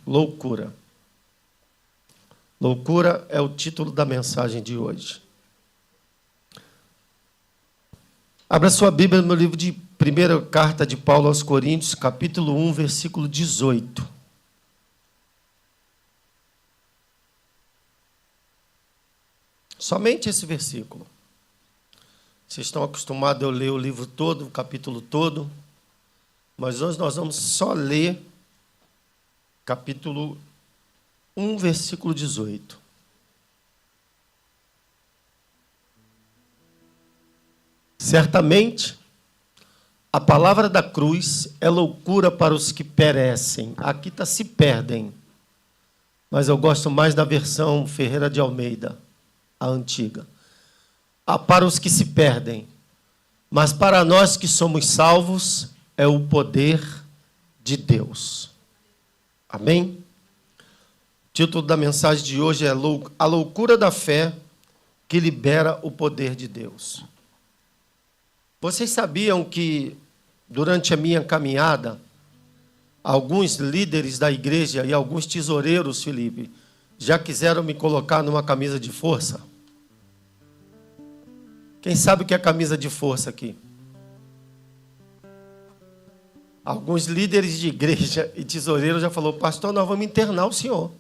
Loucura. Loucura é o título da mensagem de hoje. Abra sua Bíblia no livro de primeira carta de Paulo aos Coríntios, capítulo 1, versículo 18. Somente esse versículo. Vocês estão acostumados a ler o livro todo, o capítulo todo, mas hoje nós vamos só ler capítulo 1, versículo 18. Certamente, a palavra da cruz é loucura para os que perecem. Aqui está se perdem, mas eu gosto mais da versão Ferreira de Almeida, a antiga. Para os que se perdem, mas para nós que somos salvos, é o poder de Deus. Amém? O título da mensagem de hoje é A Loucura da Fé que Libera o Poder de Deus. Vocês sabiam que, durante a minha caminhada, alguns líderes da igreja e alguns tesoureiros, Felipe, já quiseram me colocar numa camisa de força? Quem sabe o que é camisa de força aqui? Alguns líderes de igreja e tesoureiros já falaram: pastor, nós vamos internar o senhor.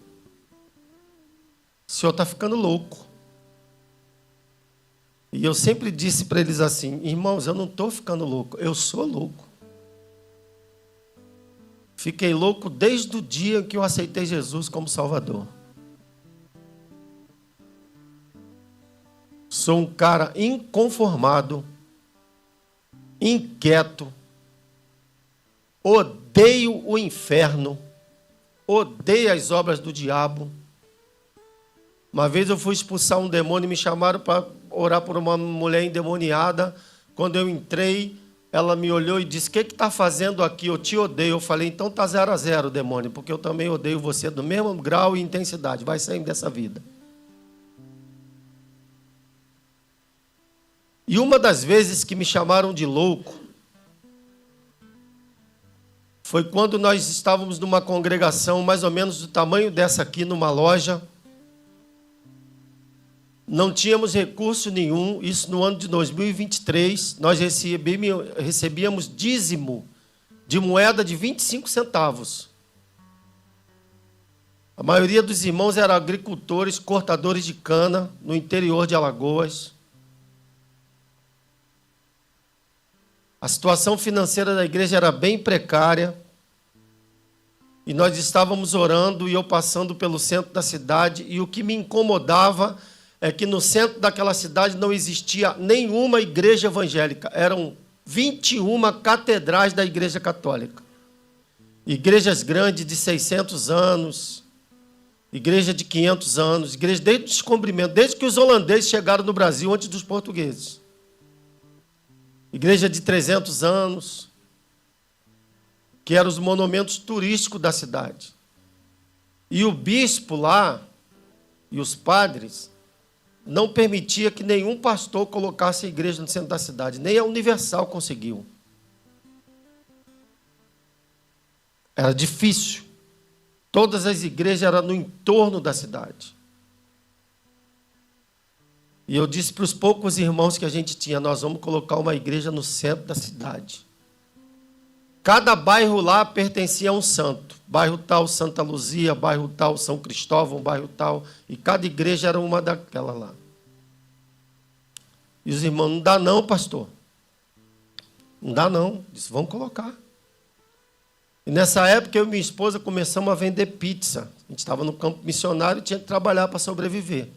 O senhor está ficando louco. E eu sempre disse para eles assim: irmãos, eu não estou ficando louco, eu sou louco. Fiquei louco desde o dia que eu aceitei Jesus como Salvador. Sou um cara inconformado, inquieto, odeio o inferno, odeio as obras do diabo. Uma vez eu fui expulsar um demônio e me chamaram para orar por uma mulher endemoniada. Quando eu entrei, ela me olhou e disse: o que está fazendo aqui? Eu te odeio. Eu falei: então está 0-0, demônio, porque eu também odeio você do mesmo grau e intensidade. Vai sair dessa vida. E uma das vezes que me chamaram de louco foi quando nós estávamos numa congregação mais ou menos do tamanho dessa aqui, numa loja. Não tínhamos recurso nenhum, isso no ano de 2023, nós recebíamos dízimo de moeda de 25 centavos. A maioria dos irmãos eram agricultores, cortadores de cana, no interior de Alagoas. A situação financeira da igreja era bem precária. E nós estávamos orando e eu passando pelo centro da cidade. E o que me incomodava é que no centro daquela cidade não existia nenhuma igreja evangélica. Eram 21 catedrais da igreja católica. Igrejas grandes de 600 anos, igreja de 500 anos, igreja desde o descobrimento, desde que os holandeses chegaram no Brasil antes dos portugueses. Igreja de 300 anos, que eram os monumentos turísticos da cidade. E o bispo lá, e os padres, não permitia que nenhum pastor colocasse a igreja no centro da cidade. Nem a Universal conseguiu. Era difícil. Todas as igrejas eram no entorno da cidade. E eu disse para os poucos irmãos que a gente tinha: nós vamos colocar uma igreja no centro da cidade. Cada bairro lá pertencia a um santo. Bairro tal, Santa Luzia, bairro tal, São Cristóvão, bairro tal. E cada igreja era uma daquela lá. E os irmãos: não dá não, pastor. Não dá não. Disse: vamos colocar. E nessa época eu e minha esposa começamos a vender pizza. A gente estava no campo missionário e tinha que trabalhar para sobreviver.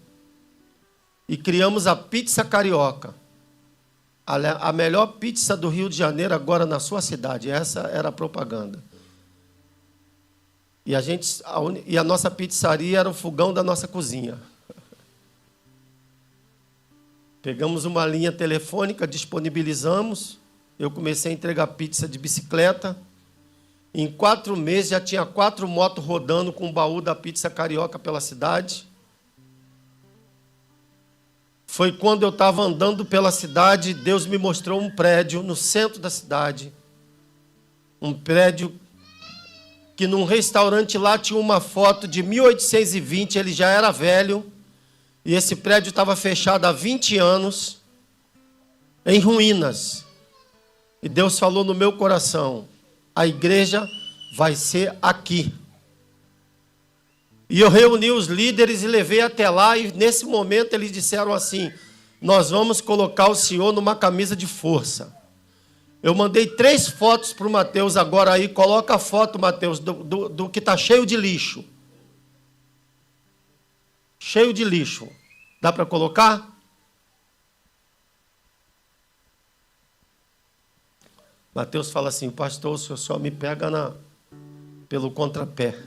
E criamos a pizza carioca. A melhor pizza do Rio de Janeiro agora na sua cidade. Essa era a propaganda. E a nossa pizzaria era o fogão da nossa cozinha. Pegamos uma linha telefônica, disponibilizamos. Eu comecei a entregar pizza de bicicleta. Em 4 meses já tinha 4 motos rodando com o baú da pizza carioca pela cidade. Foi quando eu estava andando pela cidade, Deus me mostrou um prédio no centro da cidade. Um prédio que num restaurante lá tinha uma foto de 1820, ele já era velho, e esse prédio estava fechado há 20 anos, em ruínas. E Deus falou no meu coração, a igreja vai ser aqui. E eu reuni os líderes e levei até lá, e nesse momento eles disseram assim, nós vamos colocar o senhor numa camisa de força. Eu mandei 3 fotos para o Mateus agora aí, coloca a foto, Mateus, do que está cheio de lixo. Cheio de lixo. Dá para colocar? Mateus fala assim, pastor, o senhor só me pega pelo contrapé.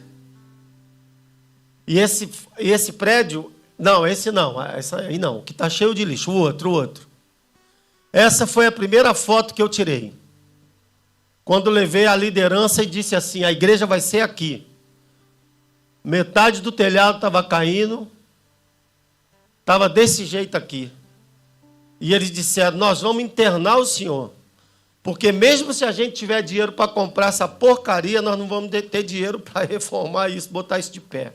E esse prédio, não, esse não, essa aí não, que está cheio de lixo, o outro. Essa foi a primeira foto que eu tirei. Quando levei a liderança e disse assim, a igreja vai ser aqui. Metade do telhado estava caindo, estava desse jeito aqui. E eles disseram, nós vamos internar o senhor. Porque mesmo se a gente tiver dinheiro para comprar essa porcaria, nós não vamos ter dinheiro para reformar isso, botar isso de pé.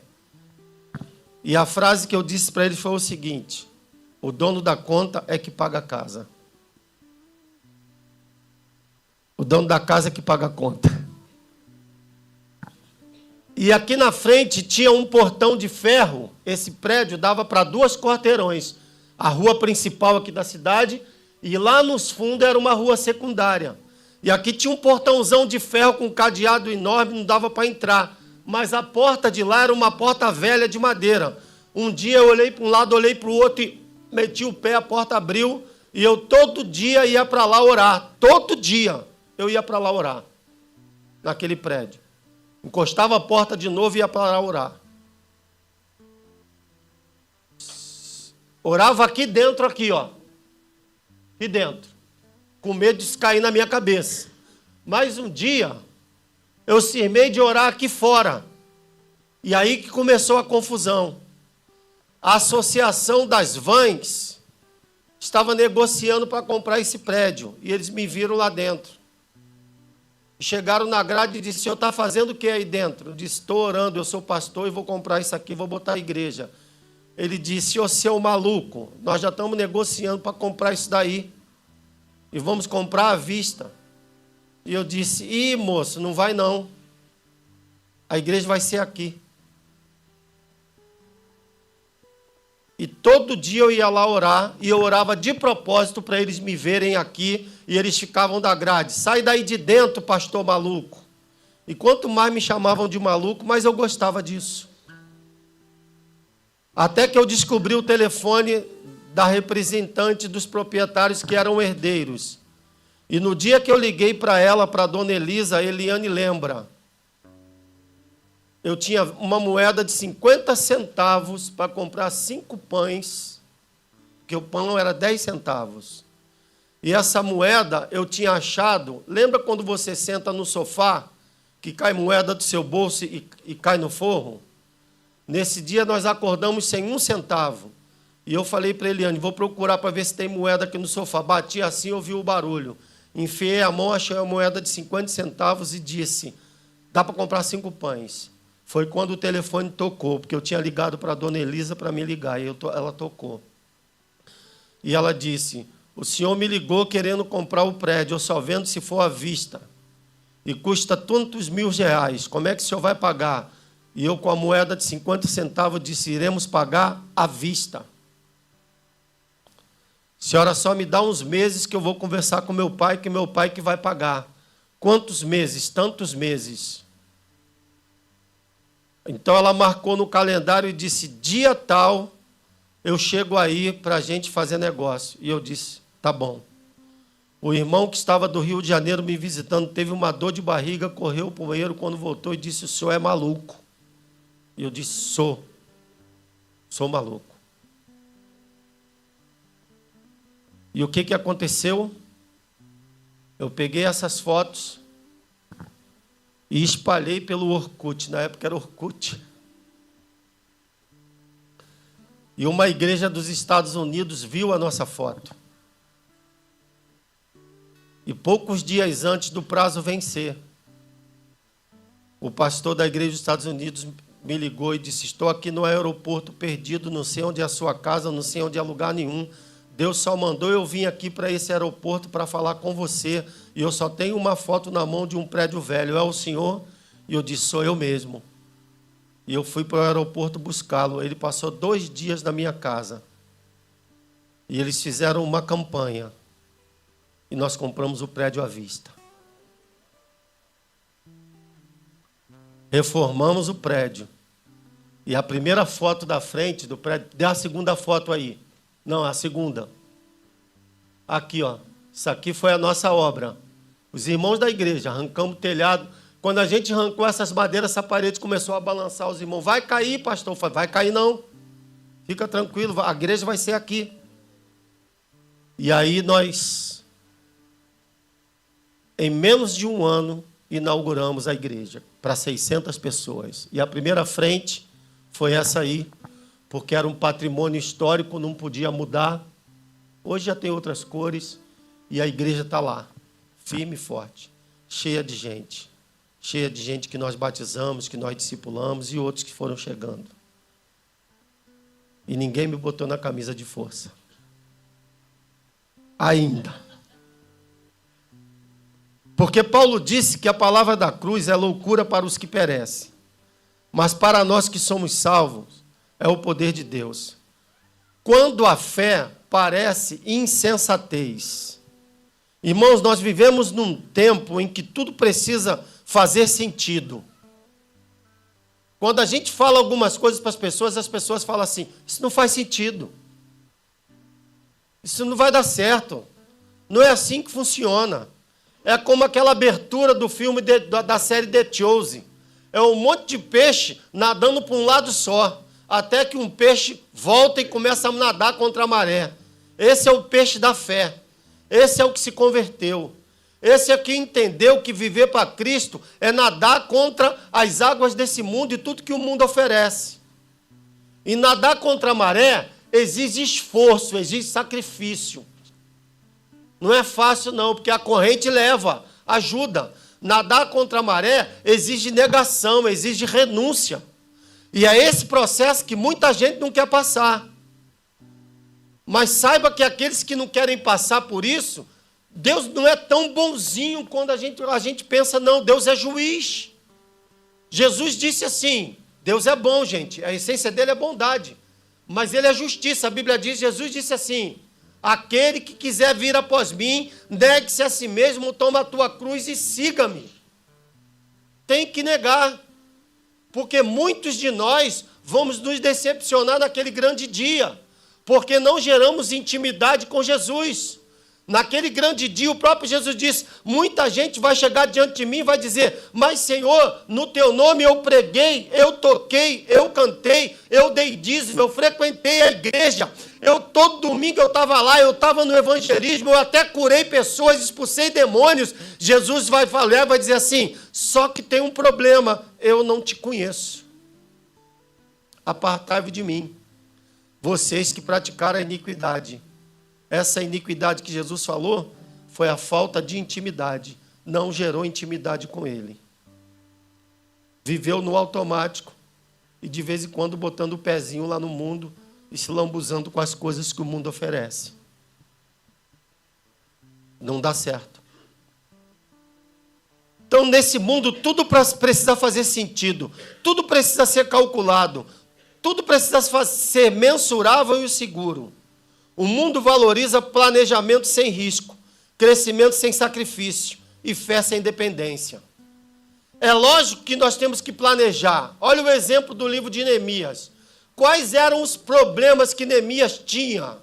E a frase que eu disse para eles foi o seguinte, o dono da conta é que paga a casa. O dono da casa é que paga a conta. E aqui na frente tinha um portão de ferro. Esse prédio dava para 2 quarteirões. A rua principal aqui da cidade e lá nos fundos era uma rua secundária. E aqui tinha um portãozão de ferro com um cadeado enorme, não dava para entrar. Mas a porta de lá era uma porta velha de madeira. Um dia eu olhei para um lado, olhei para o outro e meti o pé, a porta abriu. E eu todo dia ia para lá orar. Todo dia eu ia para lá orar. Naquele prédio. Encostava a porta de novo e ia para lá orar. Orava aqui dentro, aqui, ó. Aqui dentro. Com medo de cair na minha cabeça. Mas um dia, eu cismei de orar aqui fora. E aí que começou a confusão. A Associação das Vans estava negociando para comprar esse prédio. E eles me viram lá dentro. Chegaram na grade e disseram, o senhor está fazendo o que aí dentro? Eu disse, estou orando, eu sou pastor e vou comprar isso aqui, vou botar a igreja. Ele disse, ô seu maluco, nós já estamos negociando para comprar isso daí. E vamos comprar à vista. E eu disse, ih, moço, não vai não. A igreja vai ser aqui. E todo dia eu ia lá orar, e eu orava de propósito para eles me verem aqui, e eles ficavam da grade. Sai daí de dentro, pastor maluco. E quanto mais me chamavam de maluco, mais eu gostava disso. Até que eu descobri o telefone da representante dos proprietários que eram herdeiros. E no dia que eu liguei para ela, para a dona Elisa, a Eliane lembra, eu tinha uma moeda de 50 centavos para comprar 5 pães, porque o pão era 10 centavos. E essa moeda eu tinha achado, lembra quando você senta no sofá, que cai moeda do seu bolso e cai no forro? Nesse dia nós acordamos sem 1 centavo. E eu falei para Eliane, vou procurar para ver se tem moeda aqui no sofá. Bati assim, ouvi o barulho. Enfiei a mão, achei a moeda de 50 centavos e disse, dá para comprar 5 pães. Foi quando o telefone tocou, porque eu tinha ligado para a dona Elisa para me ligar, e ela tocou. E ela disse, o senhor me ligou querendo comprar o prédio, eu só vendo se for à vista. E custa tantos mil reais, como é que o senhor vai pagar? E eu, com a moeda de 50 centavos, disse, iremos pagar à vista. Senhora, só me dá uns meses que eu vou conversar com meu pai, que meu pai que vai pagar. Quantos meses? Tantos meses. Então ela marcou no calendário e disse, dia tal, eu chego aí para a gente fazer negócio. E eu disse, tá bom. O irmão que estava do Rio de Janeiro me visitando, teve uma dor de barriga, correu para o banheiro, quando voltou e disse, o senhor é maluco. E eu disse, sou maluco. E o que aconteceu? Eu peguei essas fotos e espalhei pelo Orkut. Na época era Orkut. E uma igreja dos Estados Unidos viu a nossa foto. E poucos dias antes do prazo vencer, O pastor da igreja dos Estados Unidos me ligou e disse: estou aqui no aeroporto perdido, não sei onde é a sua casa, não sei onde é lugar nenhum. Deus só mandou eu vir aqui para esse aeroporto para falar com você, e eu só tenho uma foto na mão de um prédio velho. É o senhor? E eu disse: sou eu mesmo. E eu fui para o aeroporto buscá-lo. Ele passou 2 dias na minha casa. E eles fizeram uma campanha. E nós compramos o prédio à vista. Reformamos o prédio. E a primeira foto da frente do prédio... Dê a segunda foto aí. Não, a segunda. Aqui, ó. Isso aqui foi a nossa obra. Os irmãos da igreja, arrancamos o telhado. Quando a gente arrancou essas madeiras, essa parede começou a balançar. Os irmãos: vai cair, pastor. Eu falei: vai cair não. Fica tranquilo, a igreja vai ser aqui. E aí nós, em menos de 1 ano, inauguramos a igreja para 600 pessoas. E a primeira frente foi essa aí, porque era um patrimônio histórico, não podia mudar. Hoje já tem outras cores e a igreja está lá, firme e forte, cheia de gente que nós batizamos, que nós discipulamos e outros que foram chegando. E ninguém me botou na camisa de força. Ainda. Porque Paulo disse que a palavra da cruz é loucura para os que perecem, mas para nós que somos salvos, é o poder de Deus. Quando a fé parece insensatez. Irmãos, nós vivemos num tempo em que tudo precisa fazer sentido. Quando a gente fala algumas coisas para as pessoas falam assim: isso não faz sentido. Isso não vai dar certo. Não é assim que funciona. É como aquela abertura do filme da série The Chosen. É um monte de peixe nadando para um lado só, até que um peixe volta e começa a nadar contra a maré. Esse é o peixe da fé. Esse é o que se converteu. Esse é o que entendeu que viver para Cristo é nadar contra as águas desse mundo e tudo que o mundo oferece. E nadar contra a maré exige esforço, exige sacrifício. Não é fácil não, porque a corrente leva, ajuda. Nadar contra a maré exige negação, exige renúncia. E é esse processo que muita gente não quer passar. Mas saiba que aqueles que não querem passar por isso, Deus não é tão bonzinho quando a gente pensa, não. Deus é juiz. Jesus disse assim: Deus é bom, gente. A essência dele é bondade. Mas ele é justiça. A Bíblia diz, Jesus disse assim: aquele que quiser vir após mim, negue-se a si mesmo, toma a tua cruz e siga-me. Tem que negar. Porque muitos de nós vamos nos decepcionar naquele grande dia, porque não geramos intimidade com Jesus. Naquele grande dia, o próprio Jesus disse: muita gente vai chegar diante de mim e vai dizer: mas Senhor, no teu nome eu preguei, eu toquei, eu cantei, eu dei dízimo, eu frequentei a igreja, todo domingo eu estava lá, eu estava no evangelismo, eu até curei pessoas, expulsei demônios. Jesus vai falar, vai dizer assim: só que tem um problema, eu não te conheço. Apartai-vos de mim, vocês que praticaram a iniquidade. Essa iniquidade que Jesus falou foi a falta de intimidade. Não gerou intimidade com ele. Viveu no automático e de vez em quando botando o pezinho lá no mundo e se lambuzando com as coisas que o mundo oferece. Não dá certo. Então, nesse mundo, tudo precisa fazer sentido. Tudo precisa ser calculado. Tudo precisa ser mensurável e seguro. O mundo valoriza planejamento sem risco, crescimento sem sacrifício e fé sem dependência. É lógico que nós temos que planejar. Olha o exemplo do livro de Neemias. Quais eram os problemas que Neemias tinha?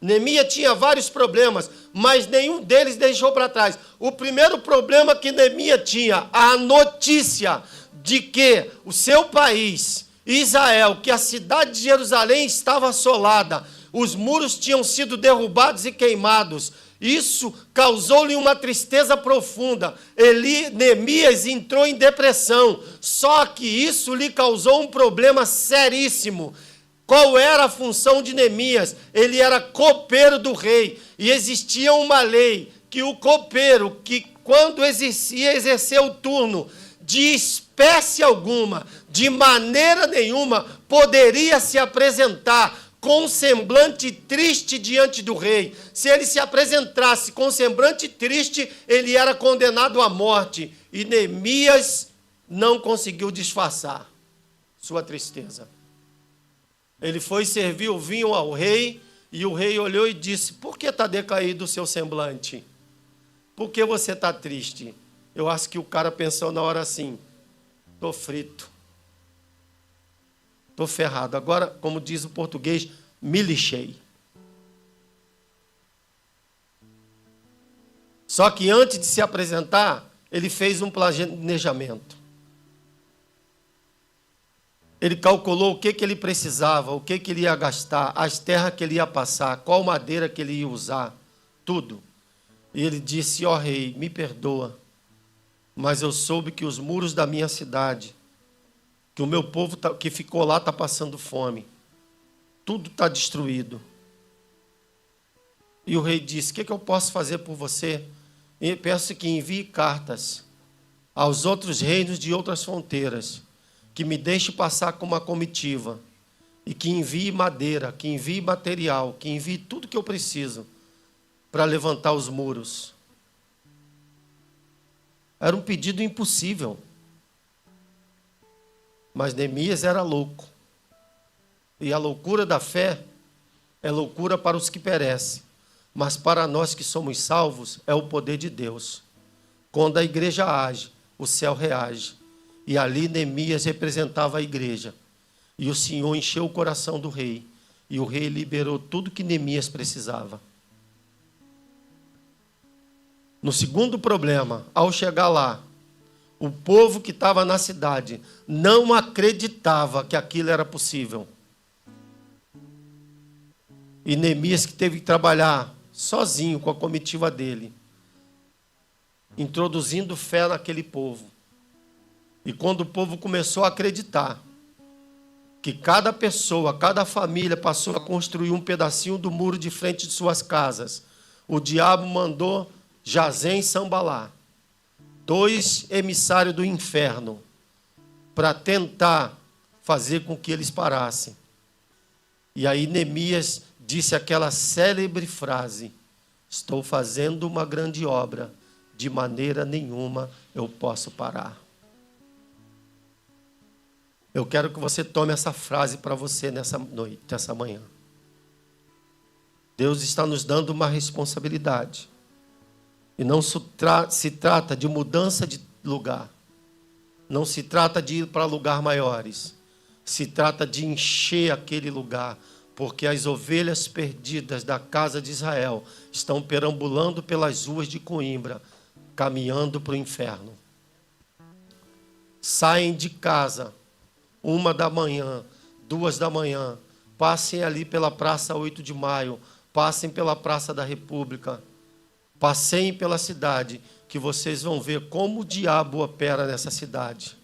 Neemias tinha vários problemas, mas nenhum deles deixou para trás. O primeiro problema que Neemias tinha, a notícia de que o seu país, Israel, que a cidade de Jerusalém estava assolada, os muros tinham sido derrubados e queimados. Isso causou-lhe uma tristeza profunda. Neemias entrou em depressão, só que isso lhe causou um problema seríssimo. Qual era a função de Neemias? Ele era copeiro do rei, e existia uma lei que o copeiro, que quando exercer o turno, de espécie alguma, de maneira nenhuma, poderia se apresentar com um semblante triste diante do rei. Se ele se apresentasse com um semblante triste, ele era condenado à morte. E Neemias não conseguiu disfarçar sua tristeza. Ele foi servir o vinho ao rei, e o rei olhou e disse: por que está decaído o seu semblante? Por que você está triste? Eu acho que o cara pensou na hora assim: estou frito. Estou ferrado. Agora, como diz o português, me lixei. Só que antes de se apresentar, ele fez um planejamento. Ele calculou o que ele precisava, o que ele ia gastar, as terras que ele ia passar, qual madeira que ele ia usar, tudo. E ele disse: ó rei, me perdoa, mas eu soube que os muros da minha cidade, que o meu povo que ficou lá está passando fome. Tudo está destruído. E o rei disse: o que eu posso fazer por você? E peço que envie cartas aos outros reinos de outras fronteiras, que me deixe passar com uma comitiva, e que envie madeira, que envie material, que envie tudo que eu preciso para levantar os muros. Era um pedido impossível. Mas Neemias era louco. E a loucura da fé é loucura para os que perecem. Mas para nós que somos salvos, é o poder de Deus. Quando a igreja age, o céu reage. E ali Neemias representava a igreja. E o Senhor encheu o coração do rei. E o rei liberou tudo que Neemias precisava. No segundo problema, ao chegar lá, o povo que estava na cidade não acreditava que aquilo era possível. E Neemias, que teve que trabalhar sozinho com a comitiva dele, introduzindo fé naquele povo. E quando o povo começou a acreditar que cada pessoa, cada família passou a construir um pedacinho do muro de frente de suas casas, o diabo mandou Jazem e Sambalá, 2 emissários do inferno, para tentar fazer com que eles parassem. E aí Neemias disse aquela célebre frase: estou fazendo uma grande obra, de maneira nenhuma eu posso parar. Eu quero que você tome essa frase para você nessa noite, nessa manhã. Deus está nos dando uma responsabilidade. E não se trata de mudança de lugar. Não se trata de ir para lugares maiores. Se trata de encher aquele lugar. Porque as ovelhas perdidas da casa de Israel estão perambulando pelas ruas de Coimbra, caminhando para o inferno. Saem de casa 1 da manhã, 2 da manhã, passem ali pela Praça 8 de Maio, passem pela Praça da República, passeiem pela cidade, que vocês vão ver como o diabo opera nessa cidade.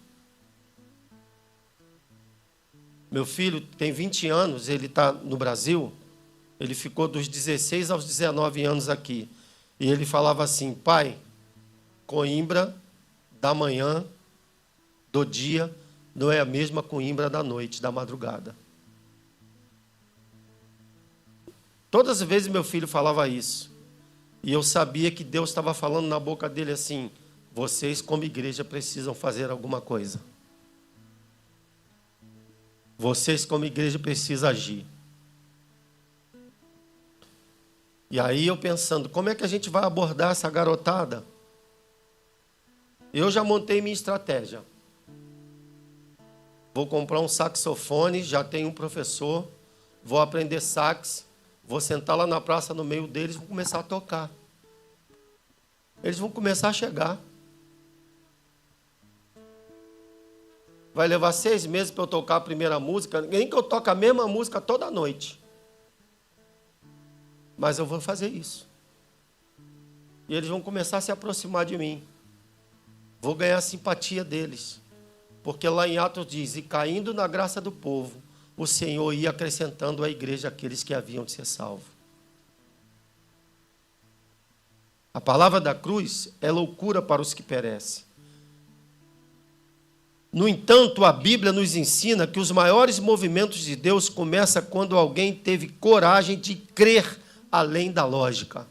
Meu filho tem 20 anos, ele está no Brasil, ele ficou dos 16 aos 19 anos aqui. E ele falava assim: pai, Coimbra da manhã, do dia, não é a mesma Coimbra da noite, da madrugada. Todas as vezes meu filho falava isso. E eu sabia que Deus estava falando na boca dele assim: vocês como igreja precisam fazer alguma coisa. Vocês como igreja precisam agir. E aí eu pensando, como é que a gente vai abordar essa garotada? Eu já montei minha estratégia. Vou comprar um saxofone, já tenho um professor, vou aprender sax, vou sentar lá na praça no meio deles e vou começar a tocar. Eles vão começar a chegar. Vai levar 6 meses para eu tocar a primeira música, nem que eu toque a mesma música toda noite. Mas eu vou fazer isso. E eles vão começar a se aproximar de mim. Vou ganhar a simpatia deles. Porque lá em Atos diz: e caindo na graça do povo, o Senhor ia acrescentando à igreja aqueles que haviam de ser salvos. A palavra da cruz é loucura para os que perecem. No entanto, a Bíblia nos ensina que os maiores movimentos de Deus começam quando alguém teve coragem de crer além da lógica.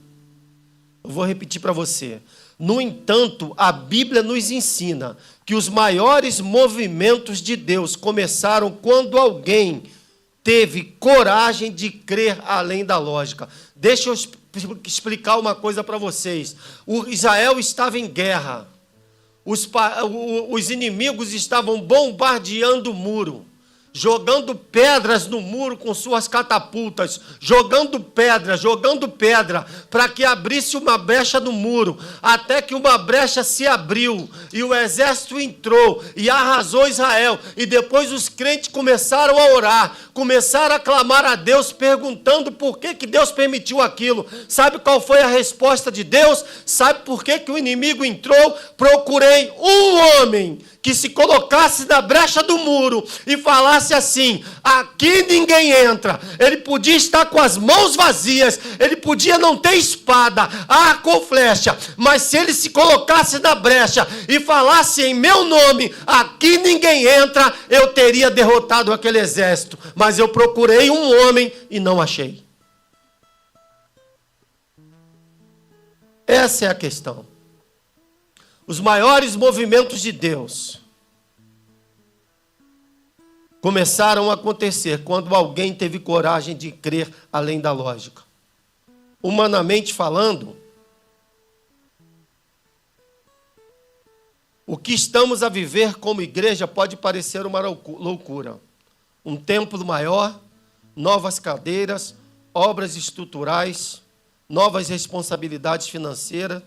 Eu vou repetir para você. No entanto, a Bíblia nos ensina que os maiores movimentos de Deus começaram quando alguém teve coragem de crer além da lógica. Deixa eu explicar uma coisa para vocês. O Israel estava em guerra. Os inimigos estavam bombardeando o muro, jogando pedras no muro com suas catapultas, jogando pedra, para que abrisse uma brecha no muro, até que uma brecha se abriu, e o exército entrou e arrasou Israel, e depois os crentes começaram a orar, começaram a clamar a Deus, perguntando por que Deus permitiu aquilo. Sabe qual foi a resposta de Deus? Sabe por que o inimigo entrou? Procurei um homem que se colocasse na brecha do muro e falasse assim: aqui ninguém entra. Ele podia estar com as mãos vazias, ele podia não ter espada, arco ou flecha, mas se ele se colocasse na brecha e falasse em meu nome, aqui ninguém entra, eu teria derrotado aquele exército. Mas eu procurei um homem e não achei. Essa é a questão. Os maiores movimentos de Deus começaram a acontecer quando alguém teve coragem de crer além da lógica. Humanamente falando, o que estamos a viver como igreja pode parecer uma loucura. Um templo maior, novas cadeiras, obras estruturais, novas responsabilidades financeiras.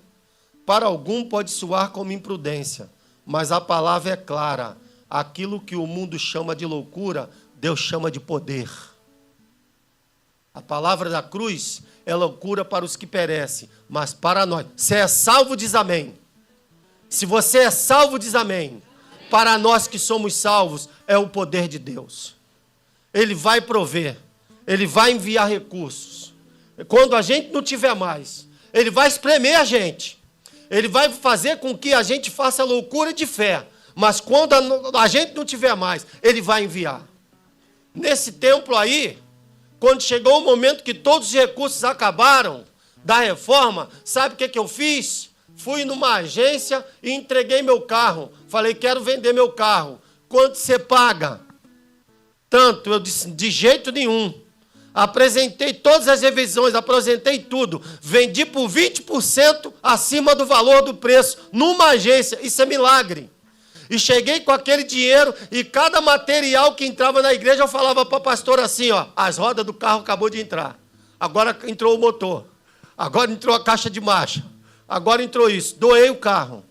Para algum pode soar como imprudência, mas a palavra é clara. Aquilo que o mundo chama de loucura, Deus chama de poder. A palavra da cruz é loucura para os que perecem, mas para nós. Se é salvo, diz amém. Se você é salvo, diz amém. Para nós que somos salvos, é o poder de Deus. Ele vai prover, Ele vai enviar recursos. Quando a gente não tiver mais, Ele vai espremer a gente. Ele vai fazer com que a gente faça loucura de fé. Mas quando a gente não tiver mais, Ele vai enviar. Nesse templo aí, quando chegou o momento que todos os recursos acabaram da reforma, sabe o que eu fiz? Fui numa agência e entreguei meu carro. Falei, quero vender meu carro. Quanto você paga? Tanto. Eu disse, de jeito nenhum. Apresentei todas as revisões, apresentei tudo. Vendi por 20% acima do valor do preço, numa agência. Isso é milagre. E cheguei com aquele dinheiro e cada material que entrava na igreja, eu falava para a pastora assim, ó, as rodas do carro acabou de entrar. Agora entrou o motor. Agora entrou a caixa de marcha. Agora entrou isso. Doei o carro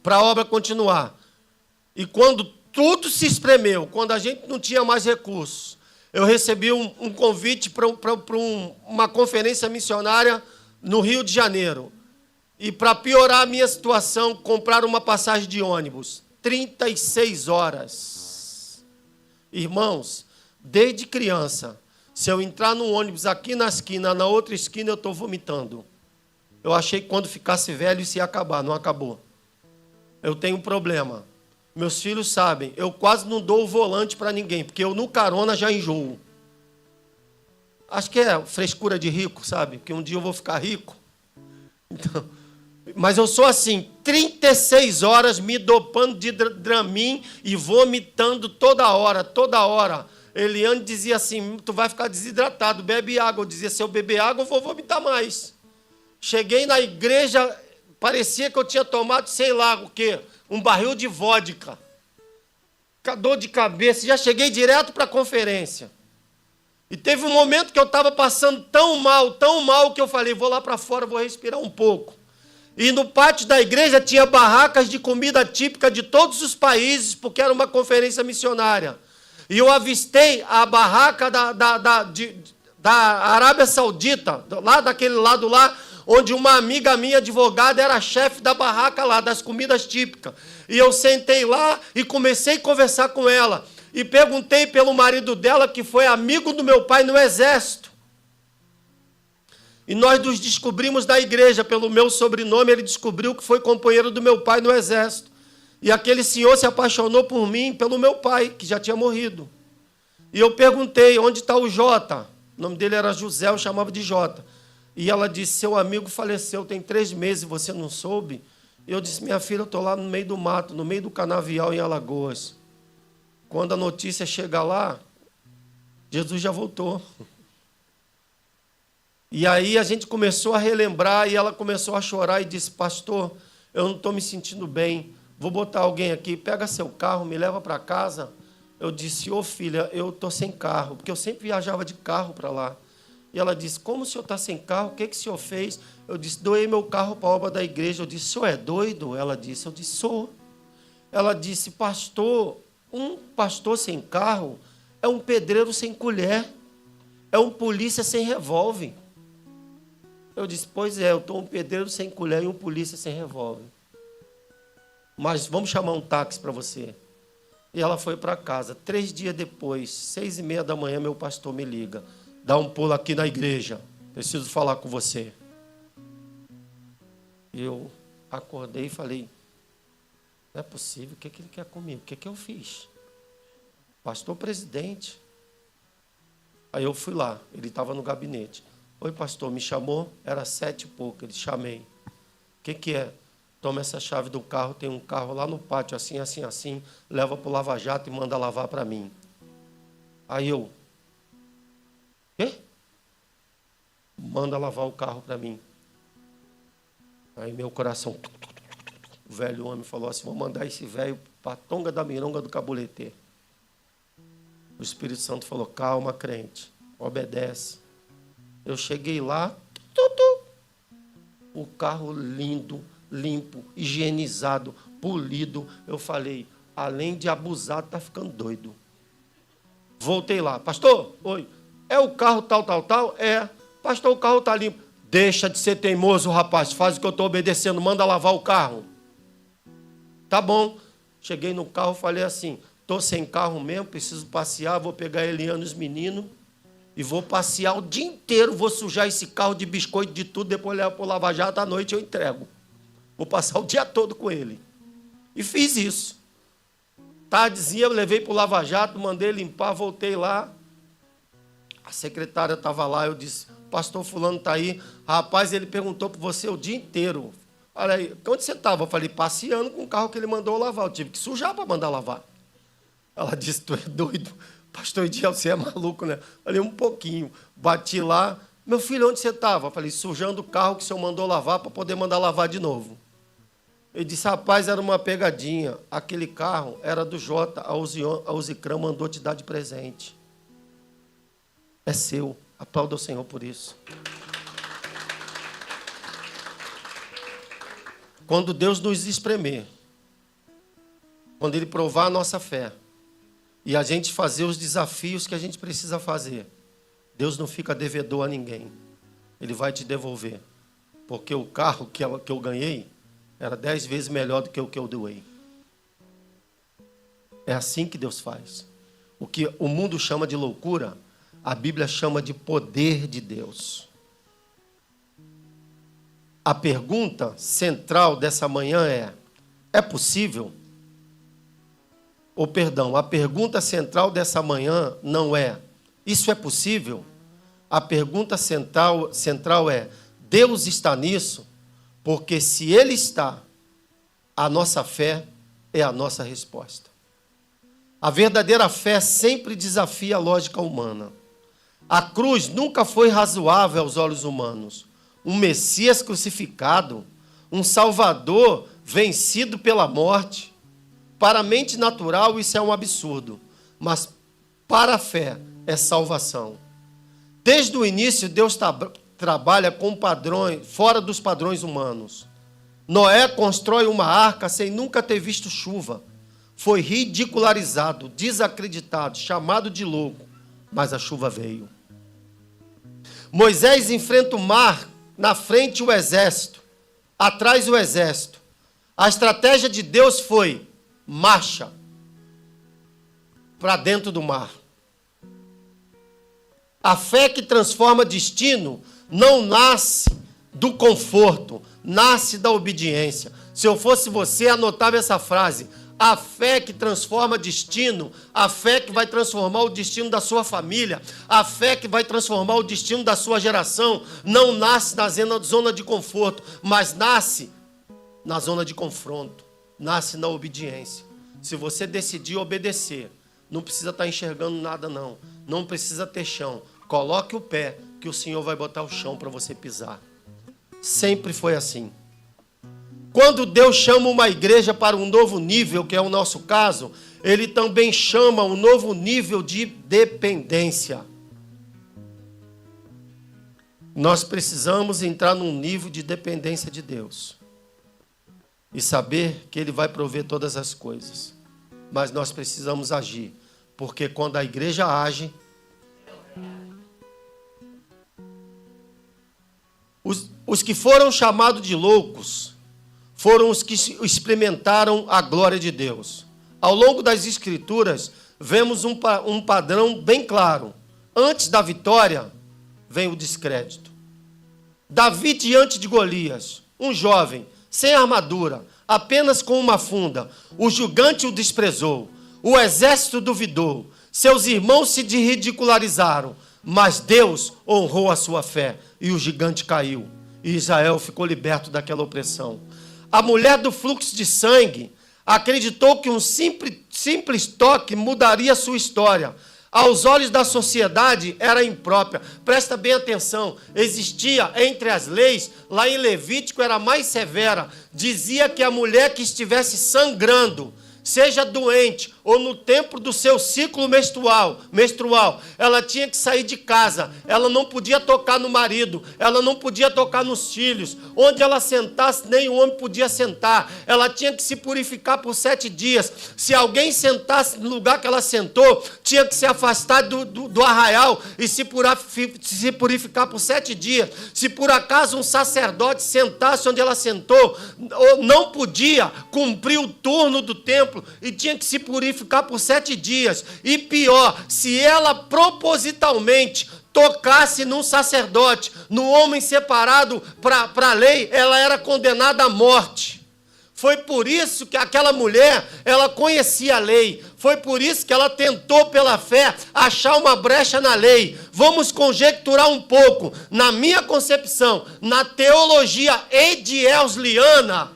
para a obra continuar. E quando tudo se espremeu, quando a gente não tinha mais recursos, eu recebi um convite para uma conferência missionária no Rio de Janeiro. E para piorar a minha situação, compraram uma passagem de ônibus. 36 horas. Irmãos, desde criança, se eu entrar num ônibus aqui na esquina, na outra esquina, eu estou vomitando. Eu achei que quando ficasse velho isso ia acabar, não acabou. Eu tenho um problema. Meus filhos sabem, eu quase não dou o volante para ninguém, porque eu no carona já enjoo. Acho que é frescura de rico, sabe? Porque um dia eu vou ficar rico. Então, mas eu sou assim, 36 horas me dopando de Dramin e vomitando toda hora, toda hora. Eliane dizia assim, tu vai ficar desidratado, bebe água. Eu dizia, se eu beber água, eu vou vomitar mais. Cheguei na igreja, parecia que eu tinha tomado, sei lá o quê, um barril de vodka. Dor de cabeça, já cheguei direto para a conferência. E teve um momento que eu estava passando tão mal, que eu falei, vou lá para fora, vou respirar um pouco. E no pátio da igreja tinha barracas de comida típica de todos os países, porque era uma conferência missionária. E eu avistei a barraca da Arábia Saudita, lá daquele lado lá, onde uma amiga minha, advogada, era chefe da barraca lá, das comidas típicas. E eu sentei lá e comecei a conversar com ela. E perguntei pelo marido dela, que foi amigo do meu pai no exército. E nós nos descobrimos na igreja, pelo meu sobrenome, ele descobriu que foi companheiro do meu pai no exército. E aquele senhor se apaixonou por mim, pelo meu pai, que já tinha morrido. E eu perguntei, onde está o Jota? O nome dele era José, eu chamava de Jota. E ela disse, seu amigo faleceu tem 3 meses, você não soube? E eu disse, minha filha, eu estou lá no meio do mato, no meio do canavial, em Alagoas. Quando a notícia chega lá, Jesus já voltou. E aí a gente começou a relembrar, e ela começou a chorar e disse, pastor, eu não estou me sentindo bem, vou botar alguém aqui, pega seu carro, me leva para casa. Eu disse, ô filha, eu estou sem carro, porque eu sempre viajava de carro para lá. E ela disse, como o senhor está sem carro, o que o senhor fez? Eu disse, doei meu carro para a obra da igreja. Eu disse, o senhor é doido? Ela disse, eu disse, sou. Ela disse, pastor, um pastor sem carro é um pedreiro sem colher, é um polícia sem revólver. Eu disse, pois é, eu estou um pedreiro sem colher e um polícia sem revólver. Mas vamos chamar um táxi para você. E ela foi para casa. 3 dias depois, 6h30 da manhã, meu pastor me liga. Dá um pulo aqui na igreja. Preciso falar com você. Eu acordei e falei, não é possível, o que ele quer comigo? O que eu fiz? Pastor presidente. Aí eu fui lá, ele estava no gabinete. Oi, pastor, me chamou? Era 7 e pouco, ele chamei. O que é? Toma essa chave do carro, tem um carro lá no pátio, assim, assim, assim, leva para o Lava Jato e manda lavar para mim. Aí eu, quê? Manda lavar o carro para mim. Aí meu coração, o velho homem falou assim, vou mandar esse velho para a tonga da mironga do cabuletê. O Espírito Santo falou, calma, crente, obedece. Eu cheguei lá, o carro lindo, limpo, higienizado, polido. Eu falei, além de abusado, está ficando doido. Voltei lá, pastor, oi, é o carro tal? É, pastor, o carro está limpo. Deixa de ser teimoso, rapaz, faz o que eu estou obedecendo, manda lavar o carro. Tá bom. Cheguei no carro, falei assim, estou sem carro mesmo, preciso passear, vou pegar a Eliana e os meninos e vou passear o dia inteiro, vou sujar esse carro de biscoito, de tudo, depois levo para o Lava Jato, à noite eu entrego. Vou passar o dia todo com ele. E fiz isso. Tardezinha, eu levei para o Lava Jato, mandei limpar, voltei lá. A secretária estava lá, eu disse, pastor fulano está aí. Rapaz, ele perguntou por você o dia inteiro. Olha aí, onde você estava? Eu falei, passeando com o carro que ele mandou lavar. Eu tive que sujar para mandar lavar. Ela disse, tu é doido? Pastor Ediel, você é maluco, né? Falei, um pouquinho. Bati lá. Meu filho, onde você estava? Eu falei, sujando o carro que o senhor mandou lavar para poder mandar lavar de novo. Ele disse, rapaz, era uma pegadinha. Aquele carro era do Jota, a Uzicrã mandou te dar de presente. É seu. Aplauda o Senhor por isso. Quando Deus nos espremer, quando Ele provar a nossa fé, e a gente fazer os desafios que a gente precisa fazer, Deus não fica devedor a ninguém. Ele vai te devolver. Porque o carro que eu ganhei era 10 vezes melhor do que o que eu doei. É assim que Deus faz. O que o mundo chama de loucura, a Bíblia chama de poder de Deus. A pergunta central dessa manhã é possível? Ou perdão, a pergunta central dessa manhã não é, isso é possível? A pergunta central é, Deus está nisso? Porque se Ele está, a nossa fé é a nossa resposta. A verdadeira fé sempre desafia a lógica humana. A cruz nunca foi razoável aos olhos humanos. Um Messias crucificado, um Salvador vencido pela morte. Para a mente natural isso é um absurdo, mas para a fé é salvação. Desde o início Deus trabalha com padrões, fora dos padrões humanos. Noé constrói uma arca sem nunca ter visto chuva. Foi ridicularizado, desacreditado, chamado de louco, mas a chuva veio. Moisés enfrenta o mar, na frente o exército, atrás o exército. A estratégia de Deus foi, marcha para dentro do mar. A fé que transforma destino não nasce do conforto, nasce da obediência. Se eu fosse você, anotava essa frase: a fé que transforma destino, a fé que vai transformar o destino da sua família, a fé que vai transformar o destino da sua geração, não nasce na zona de conforto, mas nasce na zona de confronto, nasce na obediência. Se você decidir obedecer, não precisa estar enxergando nada não, não precisa ter chão, coloque o pé que o Senhor vai botar o chão para você pisar. Sempre foi assim. Quando Deus chama uma igreja para um novo nível, que é o nosso caso, Ele também chama um novo nível de dependência. Nós precisamos entrar num nível de dependência de Deus e saber que Ele vai prover todas as coisas. Mas nós precisamos agir, porque quando a igreja age, os que foram chamados de loucos foram os que experimentaram a glória de Deus. Ao longo das Escrituras, vemos um padrão bem claro. Antes da vitória, vem o descrédito. Davi diante de Golias, um jovem, sem armadura, apenas com uma funda. O gigante o desprezou, o exército duvidou, seus irmãos se ridicularizaram, mas Deus honrou a sua fé e o gigante caiu. E Israel ficou liberto daquela opressão. A mulher do fluxo de sangue acreditou que um simples toque mudaria sua história. Aos olhos da sociedade era imprópria. Presta bem atenção, existia entre as leis, lá em Levítico era mais severa, dizia que a mulher que estivesse sangrando, seja doente ou no tempo do seu ciclo menstrual, ela tinha que sair de casa, ela não podia tocar no marido, ela não podia tocar nos filhos, onde ela sentasse, nem o homem podia sentar, ela tinha que se purificar por 7 dias, se alguém sentasse no lugar que ela sentou, tinha que se afastar do arraial e se purificar por 7 dias, se por acaso um sacerdote sentasse onde ela sentou, não podia cumprir o turno do templo e tinha que se purificar por 7 dias. E pior, se ela propositalmente tocasse num sacerdote, no homem separado para a lei, ela era condenada à morte. Foi por isso que aquela mulher, ela conhecia a lei. Foi por isso que ela tentou, pela fé, achar uma brecha na lei. Vamos conjecturar um pouco. Na minha concepção, na teologia edielsliana,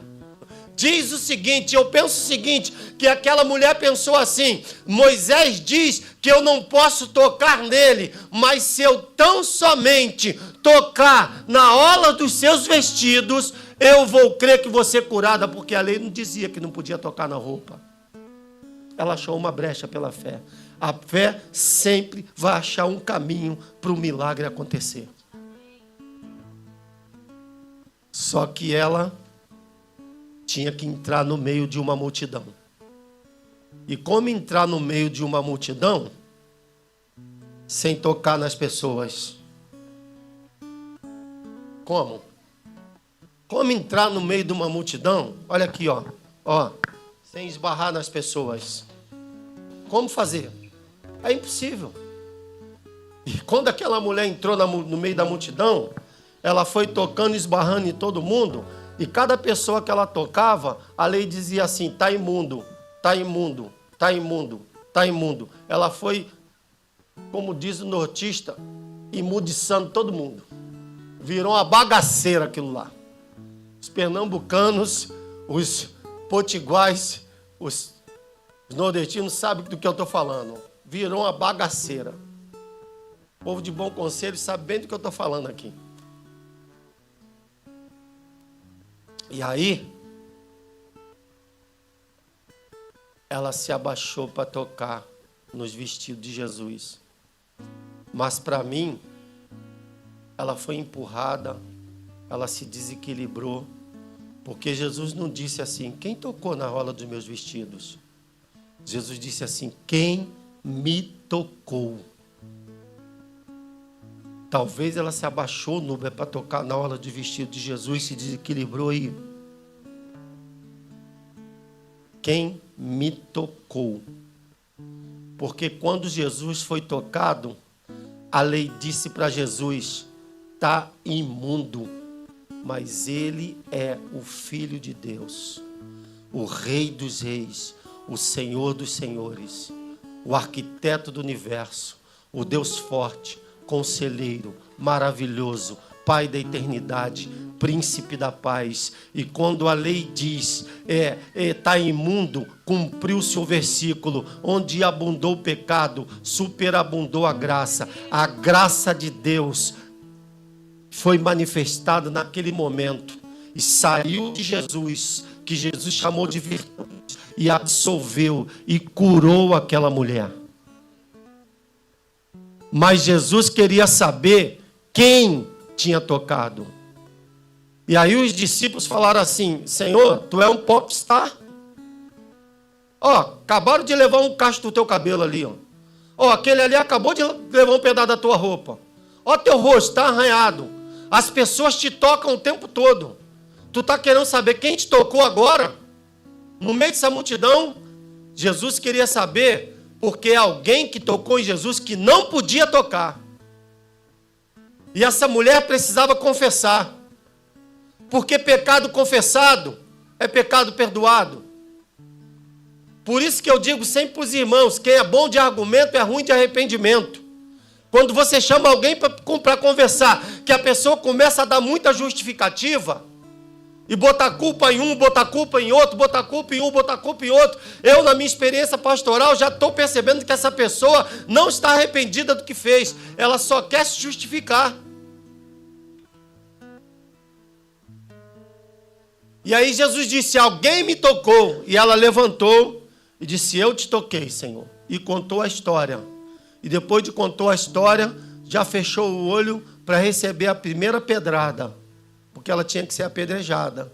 diz o seguinte, eu penso o seguinte, que aquela mulher pensou assim: Moisés diz que eu não posso tocar nele, mas se eu tão somente tocar na orla dos seus vestidos, eu vou crer que vou ser curada, porque a lei não dizia que não podia tocar na roupa. Ela achou uma brecha pela fé. A fé sempre vai achar um caminho para o milagre acontecer. Só que ela tinha que entrar no meio de uma multidão. E como entrar no meio de uma multidão sem tocar nas pessoas? Como? Como entrar no meio de uma multidão? Olha aqui, ó, sem esbarrar nas pessoas. Como fazer? É impossível. E quando aquela mulher entrou no meio da multidão, ela foi tocando, esbarrando em todo mundo. E cada pessoa que ela tocava, a lei dizia assim: está imundo, está imundo, está imundo, está imundo. Ela foi, como diz o nortista, imundiçando todo mundo. Virou uma bagaceira aquilo lá. Os pernambucanos, os potiguais, os nordestinos sabem do que eu estou falando. Virou uma bagaceira. O povo de bom conselho sabe bem do que eu estou falando aqui. E aí, ela se abaixou para tocar nos vestidos de Jesus. Mas para mim, ela foi empurrada, ela se desequilibrou, porque Jesus não disse assim: quem tocou na orla dos meus vestidos? Jesus disse assim: quem me tocou? Talvez ela se abaixou para tocar na orla do vestido de Jesus, se desequilibrou e... Quem me tocou? Porque quando Jesus foi tocado, a lei disse para Jesus: está imundo, mas ele é o Filho de Deus, o Rei dos Reis, o Senhor dos Senhores, o arquiteto do universo, o Deus forte, conselheiro, maravilhoso, Pai da eternidade, príncipe da paz. E quando a lei diz, está imundo, cumpriu-se o versículo, onde abundou o pecado, superabundou a graça. A graça de Deus foi manifestada naquele momento e saiu de Jesus, que Jesus chamou de virtude, e absolveu e curou aquela mulher. Mas Jesus queria saber quem tinha tocado. E aí os discípulos falaram assim: Senhor, tu é um popstar. Acabaram de levar um cacho do teu cabelo ali. Aquele ali acabou de levar um pedaço da tua roupa. Teu rosto está arranhado. As pessoas te tocam o tempo todo. Tu está querendo saber quem te tocou agora? No meio dessa multidão? Jesus queria saber porque alguém que tocou em Jesus que não podia tocar. E essa mulher precisava confessar. Porque pecado confessado é pecado perdoado. Por isso que eu digo sempre para os irmãos, quem é bom de argumento é ruim de arrependimento. Quando você chama alguém para conversar, que a pessoa começa a dar muita justificativa, e botar culpa em um, botar culpa em outro, botar culpa em um, botar culpa em outro. Eu, na minha experiência pastoral, já estou percebendo que essa pessoa não está arrependida do que fez. Ela só quer se justificar. E aí Jesus disse, alguém me tocou. E ela levantou e disse, eu te toquei, Senhor. E contou a história. E depois de contar a história, já fechou o olho para receber a primeira pedrada. Porque ela tinha que ser apedrejada.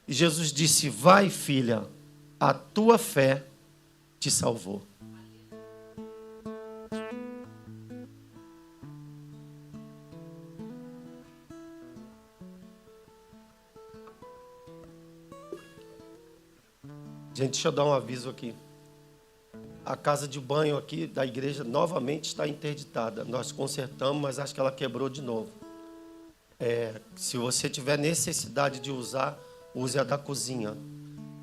E Jesus disse, vai, filha, a tua fé te salvou. Gente, deixa eu dar um aviso aqui. A casa de banho aqui da igreja novamente está interditada. Nós consertamos, mas acho que ela quebrou de novo. Se você tiver necessidade de usar, use a da cozinha.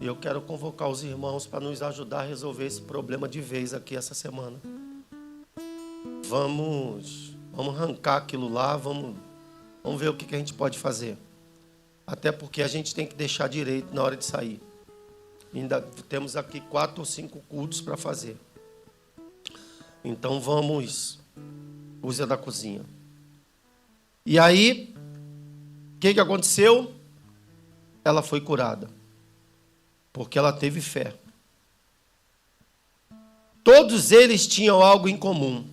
E eu quero convocar os irmãos para nos ajudar a resolver esse problema de vez aqui essa semana. Vamos arrancar aquilo lá, vamos ver o que a gente pode fazer. Até porque a gente tem que deixar direito na hora de sair. Ainda temos aqui 4 ou 5 cultos para fazer. Então use a da cozinha. E aí, o que aconteceu? Ela foi curada. Porque ela teve fé. Todos eles tinham algo em comum.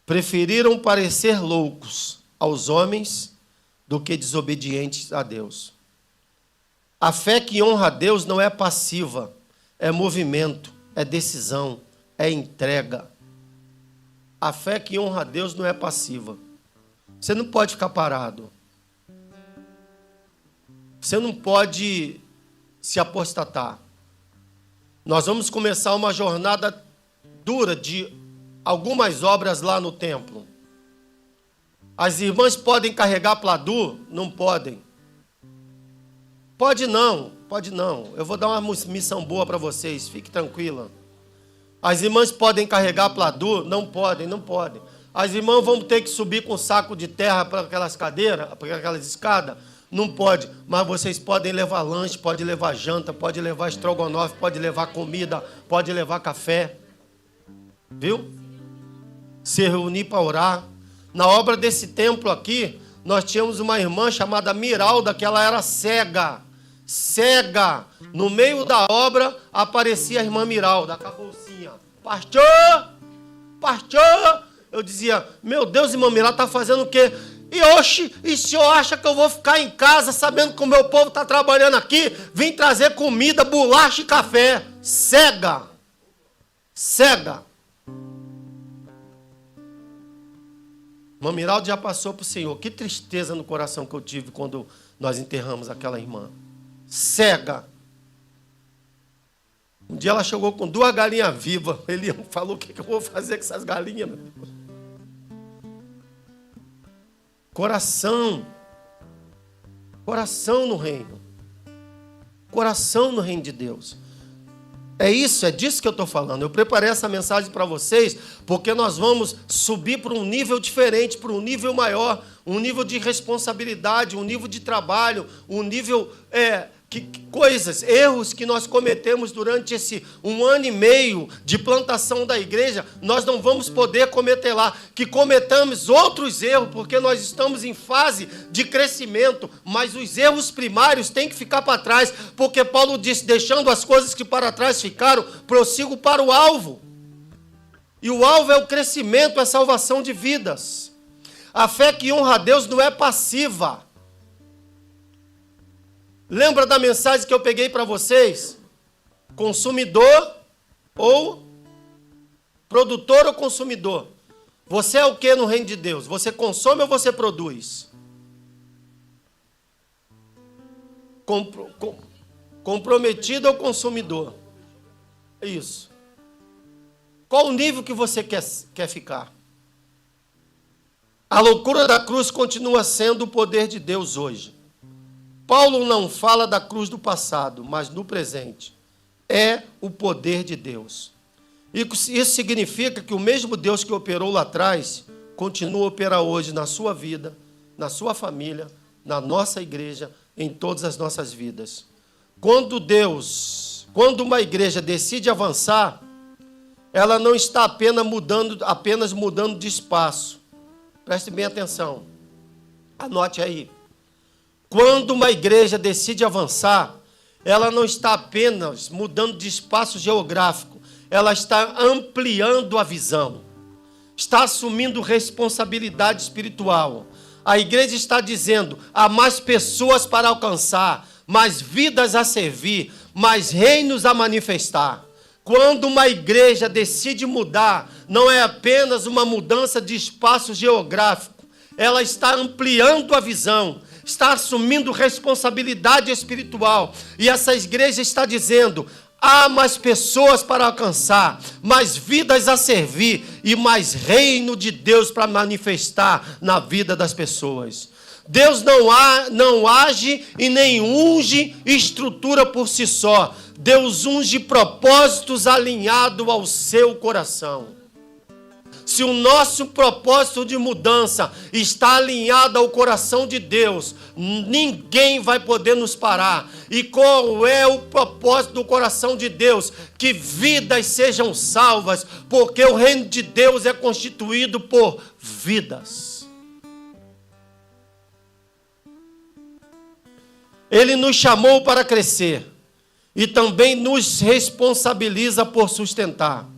Preferiram parecer loucos aos homens do que desobedientes a Deus. A fé que honra a Deus não é passiva, é movimento, é decisão, é entrega. A fé que honra a Deus não é passiva. Você não pode ficar parado. Você não pode se apostatar. Nós vamos começar uma jornada dura de algumas obras lá no templo. As irmãs podem carregar pladu? Não podem. Pode não. Eu vou dar uma missão boa para vocês, fique tranquila. As irmãs podem carregar pladu? Não podem. As irmãs vão ter que subir com um saco de terra para aquelas cadeiras, para aquelas escadas? Não pode, mas vocês podem levar lanche, pode levar janta, pode levar estrogonofe, pode levar comida, pode levar café. Viu? Se reunir para orar. Na obra desse templo aqui, nós tínhamos uma irmã chamada Miralda, que ela era cega. No meio da obra, aparecia a irmã Miralda, com a bolsinha. Pastor! Eu dizia, meu Deus, irmã Miralda, está fazendo o quê? E o senhor acha que eu vou ficar em casa, sabendo que o meu povo está trabalhando aqui? Vim trazer comida, bolacha e café. Cega. Irmã Miralda já passou para o Senhor. Que tristeza no coração que eu tive quando nós enterramos aquela irmã. Cega. Um dia ela chegou com 2 galinhas vivas. Ele falou, o que eu vou fazer com essas galinhas, meu Deus? Coração. Coração no reino. Coração no reino de Deus. É isso, é disso que eu estou falando. Eu preparei essa mensagem para vocês, porque nós vamos subir para um nível diferente, para um nível maior, um nível de responsabilidade, um nível de trabalho, um nível... coisas, erros que nós cometemos durante esse 1 ano e meio de plantação da igreja, nós não vamos poder cometer lá. Que cometamos outros erros, porque nós estamos em fase de crescimento, mas os erros primários têm que ficar para trás, porque Paulo disse, deixando as coisas que para trás ficaram, prossigo para o alvo. E o alvo é o crescimento, é a salvação de vidas. A fé que honra a Deus não é passiva. Lembra da mensagem que eu peguei para vocês? Consumidor ou produtor ou consumidor? Você é o que no reino de Deus? Você consome ou você produz? Comprometido ou consumidor? Isso. Qual o nível que você quer ficar? A loucura da cruz continua sendo o poder de Deus hoje. Paulo não fala da cruz do passado, mas no presente. É o poder de Deus. E isso significa que o mesmo Deus que operou lá atrás, continua a operar hoje na sua vida, na sua família, na nossa igreja, em todas as nossas vidas. Quando uma igreja decide avançar, ela não está apenas mudando de espaço. Preste bem atenção. Anote aí. Quando uma igreja decide avançar, ela não está apenas mudando de espaço geográfico, ela está ampliando a visão, está assumindo responsabilidade espiritual. A igreja está dizendo, há mais pessoas para alcançar, mais vidas a servir, mais reinos a manifestar. Quando uma igreja decide mudar, não é apenas uma mudança de espaço geográfico, ela está ampliando a visão, está assumindo responsabilidade espiritual. E essa igreja está dizendo, há mais pessoas para alcançar, mais vidas a servir e mais reino de Deus para manifestar na vida das pessoas. Deus não age e nem unge estrutura por si só. Deus unge propósitos alinhados ao seu coração. Se o nosso propósito de mudança está alinhado ao coração de Deus, ninguém vai poder nos parar. E qual é o propósito do coração de Deus? Que vidas sejam salvas, porque o reino de Deus é constituído por vidas. Ele nos chamou para crescer e também nos responsabiliza por sustentar.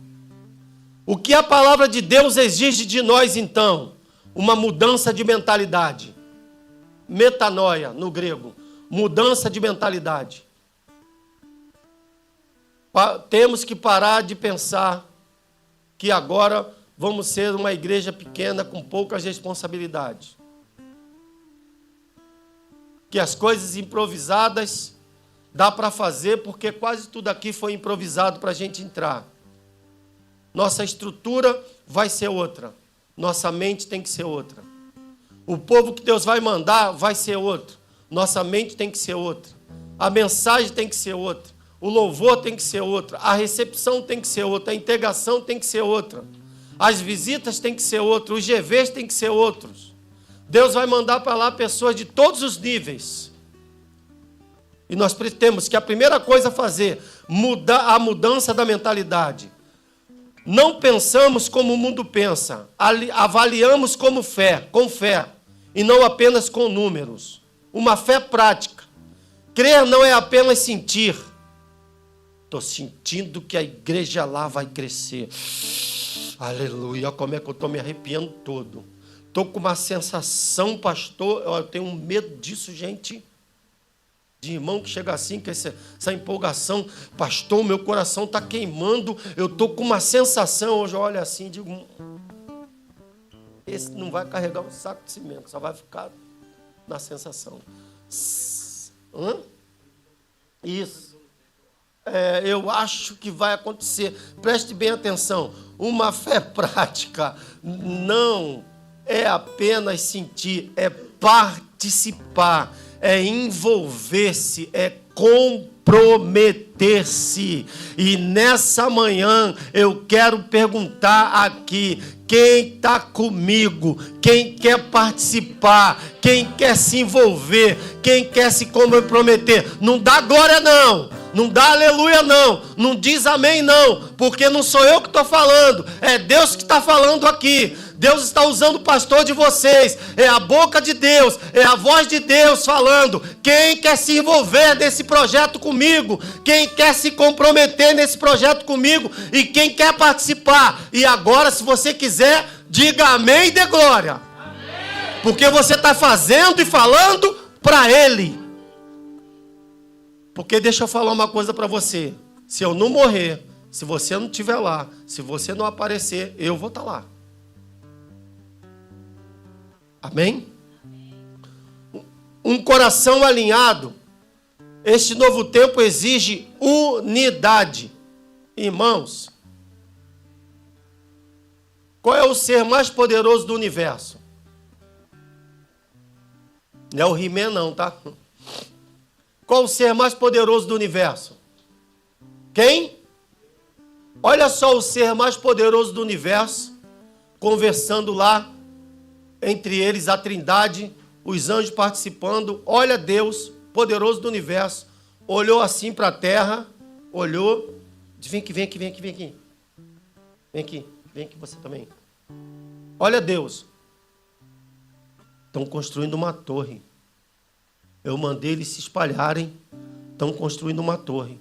O que a palavra de Deus exige de nós, então? Uma mudança de mentalidade. Metanoia, no grego. Mudança de mentalidade. Temos que parar de pensar que agora vamos ser uma igreja pequena com poucas responsabilidades. Que as coisas improvisadas dá para fazer, porque quase tudo aqui foi improvisado para a gente entrar. Nossa estrutura vai ser outra. Nossa mente tem que ser outra. O povo que Deus vai mandar vai ser outro. Nossa mente tem que ser outra. A mensagem tem que ser outra. O louvor tem que ser outra. A recepção tem que ser outra. A integração tem que ser outra. As visitas tem que ser outra. Os GVs tem que ser outros. Deus vai mandar para lá pessoas de todos os níveis. E nós temos que a primeira coisa a fazer, mudar a mudança da mentalidade. Não pensamos como o mundo pensa, avaliamos com fé, e não apenas com números. Uma fé prática. Crer não é apenas sentir. Estou sentindo que a igreja lá vai crescer. Aleluia, como é que eu estou me arrepiando todo. Estou com uma sensação, pastor, eu tenho um medo disso, gente. De irmão que chega assim, com essa empolgação, pastor, meu coração está queimando, eu estou com uma sensação, hoje eu olho assim e digo, esse não vai carregar um saco de cimento, só vai ficar na sensação. Isso. Eu acho que vai acontecer. Preste bem atenção, uma fé prática não é apenas sentir, é participar, é envolver-se, é comprometer-se. E nessa manhã eu quero perguntar aqui: quem está comigo? Quem quer participar? Quem quer se envolver? Quem quer se comprometer? Não dá glória não, não dá aleluia não, não diz amém não, porque não sou eu que estou falando, é Deus que está falando aqui. Deus está usando o pastor de vocês, é a boca de Deus, é a voz de Deus falando. Quem quer se envolver nesse projeto comigo? Quem quer se comprometer nesse projeto comigo? E quem quer participar? E agora, se você quiser, diga amém e dê glória. Amém. Porque você está fazendo e falando para Ele. Porque deixa eu falar uma coisa para você. Se eu não morrer, se você não estiver lá, se você não aparecer, eu vou estar lá. Amém? Um coração alinhado. Este novo tempo exige unidade. Irmãos, qual é o ser mais poderoso do universo? Não é o He-Man não, tá? Qual o ser mais poderoso do universo? Quem? Olha só o ser mais poderoso do universo, conversando lá, entre eles a Trindade, os anjos participando. Olha Deus, poderoso do universo, olhou assim para a terra, olhou, disse: vem aqui, vem aqui, vem aqui, vem aqui. Vem aqui, vem aqui você também. Olha Deus. Estão construindo uma torre. Eu mandei eles se espalharem, estão construindo uma torre.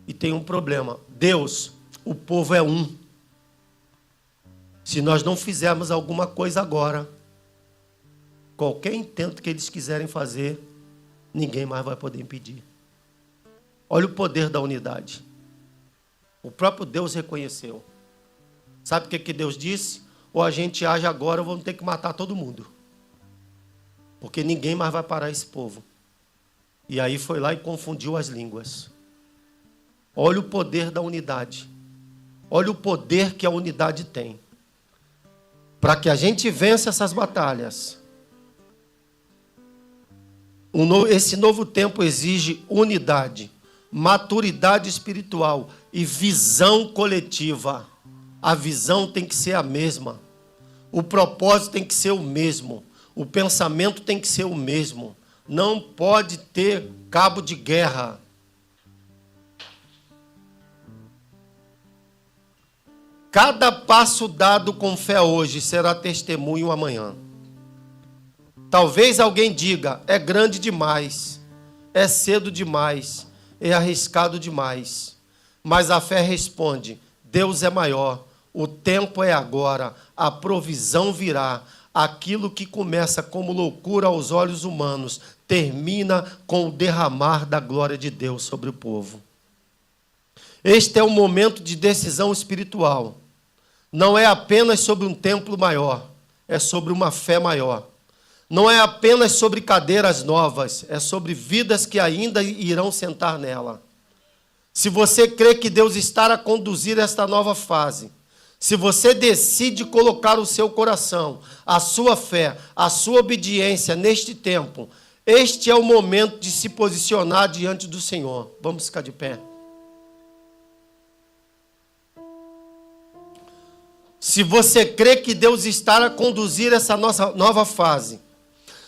E tem um problema. Deus, o povo é um. Se nós não fizermos alguma coisa agora, qualquer intento que eles quiserem fazer, ninguém mais vai poder impedir. Olha o poder da unidade. O próprio Deus reconheceu. Sabe o que Deus disse? Ou a gente age agora, ou vamos ter que matar todo mundo. Porque ninguém mais vai parar esse povo. E aí foi lá e confundiu as línguas. Olha o poder da unidade. Olha o poder que a unidade tem. Para que a gente vença essas batalhas. Esse novo tempo exige unidade, maturidade espiritual e visão coletiva. A visão tem que ser a mesma. O propósito tem que ser o mesmo. O pensamento tem que ser o mesmo. Não pode ter cabo de guerra. Cada passo dado com fé hoje será testemunho amanhã. Talvez alguém diga: é grande demais, é cedo demais, é arriscado demais. Mas a fé responde: Deus é maior, o tempo é agora, a provisão virá. Aquilo que começa como loucura aos olhos humanos, termina com o derramar da glória de Deus sobre o povo. Este é um momento de decisão espiritual. Não é apenas sobre um templo maior, é sobre uma fé maior. Não é apenas sobre cadeiras novas, é sobre vidas que ainda irão sentar nela. Se você crê que Deus está a conduzir esta nova fase, se você decide colocar o seu coração, a sua fé, a sua obediência neste tempo, este é o momento de se posicionar diante do Senhor. Vamos ficar de pé. Se você crê que Deus está a conduzir essa nossa nova fase,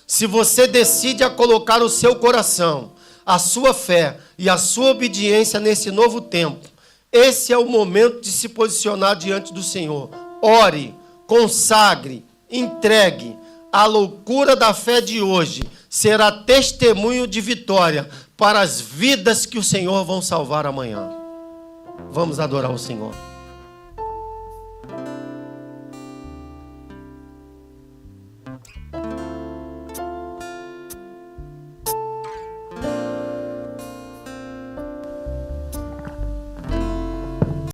se você decide a colocar o seu coração, a sua fé e a sua obediência nesse novo tempo, esse é o momento de se posicionar diante do Senhor. Ore, consagre, entregue. A loucura da fé de hoje será testemunho de vitória para as vidas que o Senhor vai salvar amanhã. Vamos adorar o Senhor.